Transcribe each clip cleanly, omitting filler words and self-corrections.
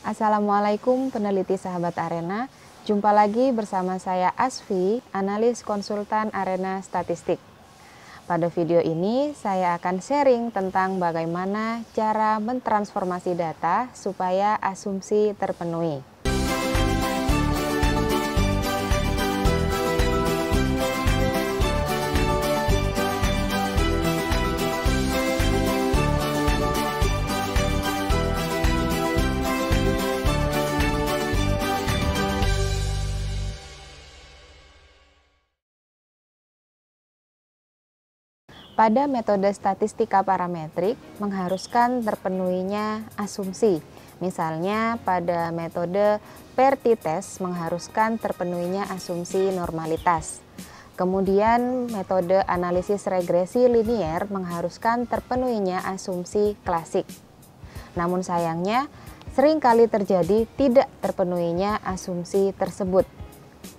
Assalamualaikum peneliti sahabat Arena. Jumpa lagi bersama saya Asfi, analis konsultan Arena Statistik. Pada video ini saya akan sharing tentang bagaimana cara mentransformasi data supaya asumsi terpenuhi. Pada metode statistika parametrik mengharuskan terpenuhinya asumsi. Misalnya pada metode pair t-test mengharuskan terpenuhinya asumsi normalitas. Kemudian metode analisis regresi linier mengharuskan terpenuhinya asumsi klasik. Namun sayangnya seringkali terjadi tidak terpenuhinya asumsi tersebut.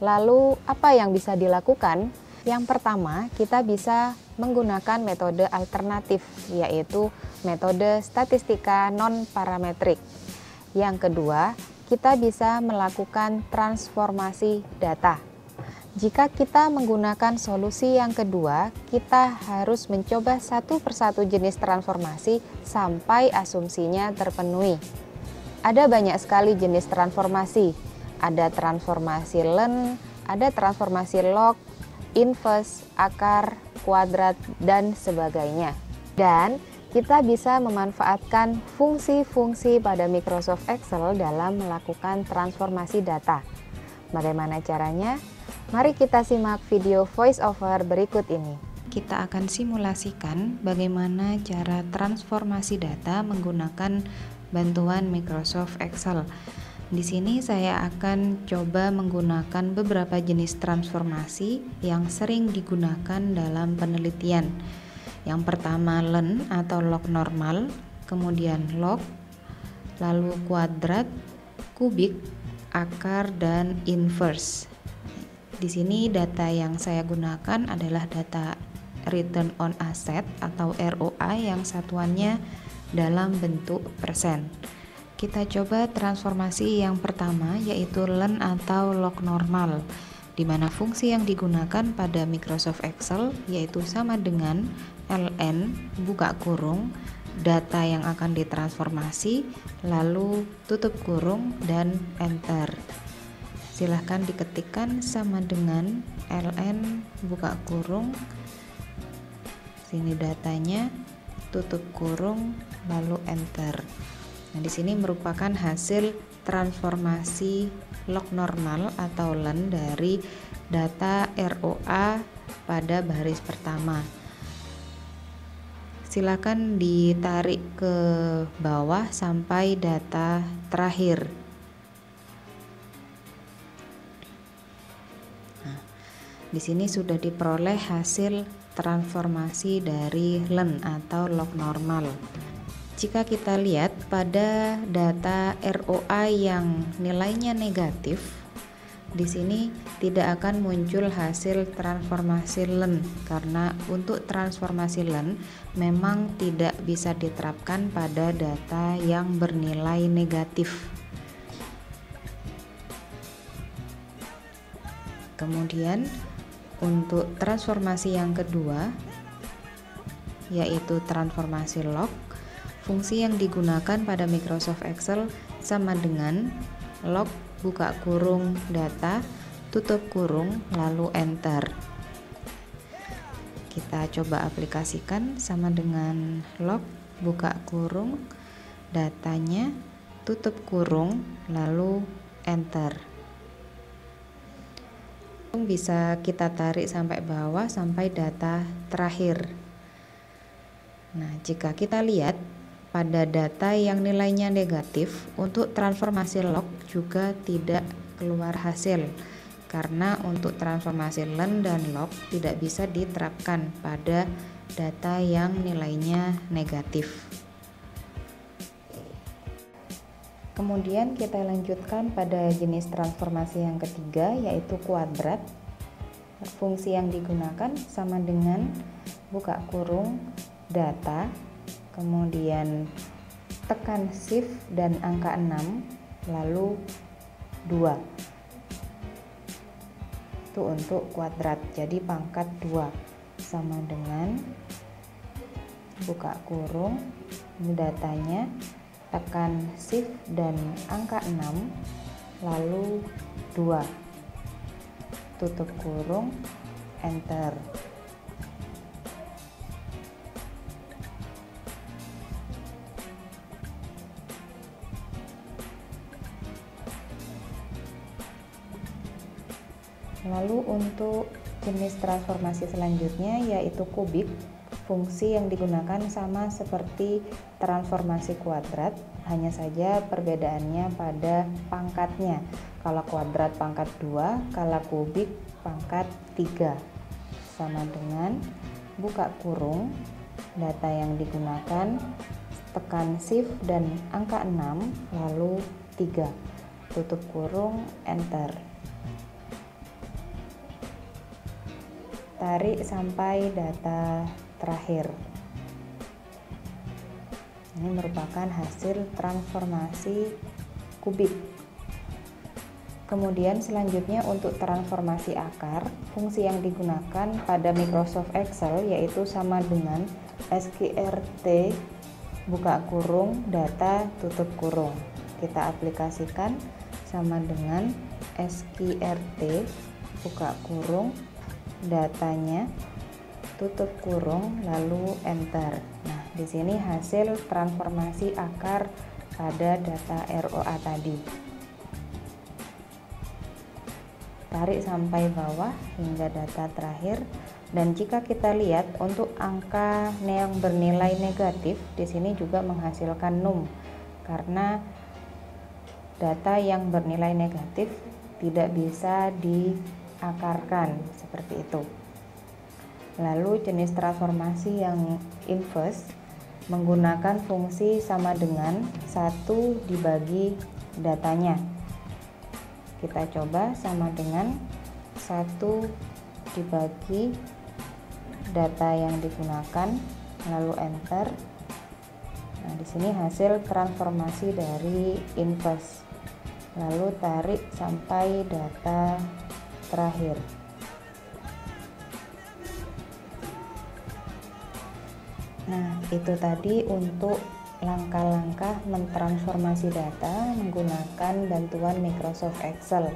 Lalu apa yang bisa dilakukan? Yang pertama, kita bisa menggunakan metode alternatif, yaitu metode statistika non-parametrik. Yang kedua, kita bisa melakukan transformasi data. Jika kita menggunakan solusi yang kedua, kita harus mencoba satu persatu jenis transformasi sampai asumsinya terpenuhi. Ada banyak sekali jenis transformasi. Ada transformasi len, ada transformasi log, inverse, akar, kuadrat, dan sebagainya. Dan kita bisa memanfaatkan fungsi-fungsi pada Microsoft Excel dalam melakukan transformasi data. Bagaimana caranya? Mari kita simak video voiceover berikut ini. Kita akan simulasikan bagaimana cara transformasi data menggunakan bantuan Microsoft Excel. Di sini saya akan coba menggunakan beberapa jenis transformasi yang sering digunakan dalam penelitian. Yang pertama len atau log normal, kemudian log, lalu kuadrat, kubik, akar, dan inverse. Di sini data yang saya gunakan adalah data return on asset atau ROA yang satuannya dalam bentuk persen. Kita coba transformasi yang pertama, yaitu len atau log normal, di mana fungsi yang digunakan pada Microsoft Excel yaitu sama dengan ln buka kurung data yang akan ditransformasi, lalu tutup kurung dan enter. Silahkan diketikkan sama dengan ln buka kurung, sini datanya, tutup kurung, lalu enter. Nah, di sini merupakan hasil transformasi log normal atau len dari data ROA pada baris pertama. Silakan ditarik ke bawah sampai data terakhir. Nah, di sini sudah diperoleh hasil transformasi dari len atau log normal. Jika kita lihat pada data ROA yang nilainya negatif, di sini tidak akan muncul hasil transformasi len karena untuk transformasi len memang tidak bisa diterapkan pada data yang bernilai negatif. Kemudian untuk transformasi yang kedua, yaitu transformasi log, fungsi yang digunakan pada Microsoft Excel sama dengan log buka kurung data, tutup kurung, lalu enter. Kita coba aplikasikan sama dengan log buka kurung datanya, tutup kurung, lalu enter. Bisa kita tarik sampai bawah sampai data terakhir. Nah, jika kita lihat pada data yang nilainya negatif, untuk transformasi log juga tidak keluar hasil karena untuk transformasi len dan log tidak bisa diterapkan pada data yang nilainya negatif. Kemudian kita lanjutkan pada jenis transformasi yang ketiga, yaitu kuadrat. Fungsi yang digunakan sama dengan buka kurung data, kemudian tekan shift dan angka 6, lalu 2. Itu untuk kuadrat, jadi pangkat 2 sama dengan buka kurung, ini datanya, tekan shift dan angka 6 lalu 2, tutup kurung, enter. Lalu untuk jenis transformasi selanjutnya yaitu kubik. Fungsi yang digunakan sama seperti transformasi kuadrat, hanya saja perbedaannya pada pangkatnya. Kalau kuadrat pangkat 2, kalau kubik pangkat 3. Sama dengan buka kurung, data yang digunakan, tekan shift dan angka 6 lalu 3, tutup kurung, enter. Tarik sampai data terakhir. Ini merupakan hasil transformasi kubik. Kemudian selanjutnya untuk transformasi akar, fungsi yang digunakan pada Microsoft Excel yaitu sama dengan SQRT buka kurung, data, tutup kurung. Kita aplikasikan sama dengan SQRT buka kurung, datanya, tutup kurung, lalu enter. Nah, di sini hasil transformasi akar pada data ROA tadi. Tarik sampai bawah hingga data terakhir, dan jika kita lihat untuk angka yang bernilai negatif di sini juga menghasilkan num, karena data yang bernilai negatif tidak bisa diakarkan seperti itu. Lalu jenis transformasi yang inverse menggunakan fungsi sama dengan 1 dibagi datanya. Kita coba sama dengan 1 dibagi data yang digunakan, lalu enter. Nah, di sini hasil transformasi dari inverse. Lalu tarik sampai data terakhir. Nah, itu tadi untuk langkah-langkah mentransformasi data menggunakan bantuan Microsoft Excel.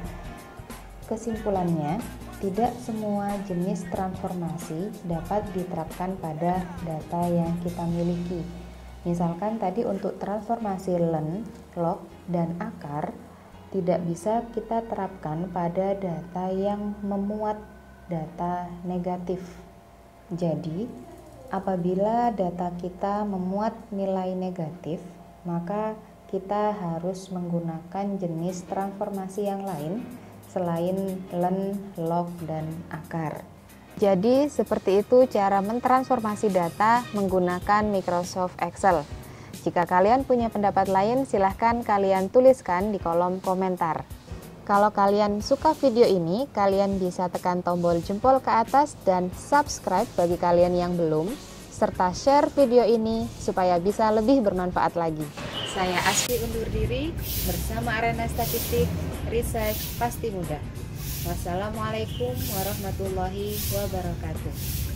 Kesimpulannya, tidak semua jenis transformasi dapat diterapkan pada data yang kita miliki. Misalkan tadi untuk transformasi len, log, dan akar tidak bisa kita terapkan pada data yang memuat data negatif. Jadi, apabila data kita memuat nilai negatif, maka kita harus menggunakan jenis transformasi yang lain selain len, log, dan akar. Jadi seperti itu cara mentransformasi data menggunakan Microsoft Excel. Jika kalian punya pendapat lain, silahkan kalian tuliskan di kolom komentar. Kalau kalian suka video ini, kalian bisa tekan tombol jempol ke atas dan subscribe bagi kalian yang belum, serta share video ini supaya bisa lebih bermanfaat lagi. Saya Asfi undur diri bersama Arena Statistik, Research Pasti Mudah. Wassalamualaikum warahmatullahi wabarakatuh.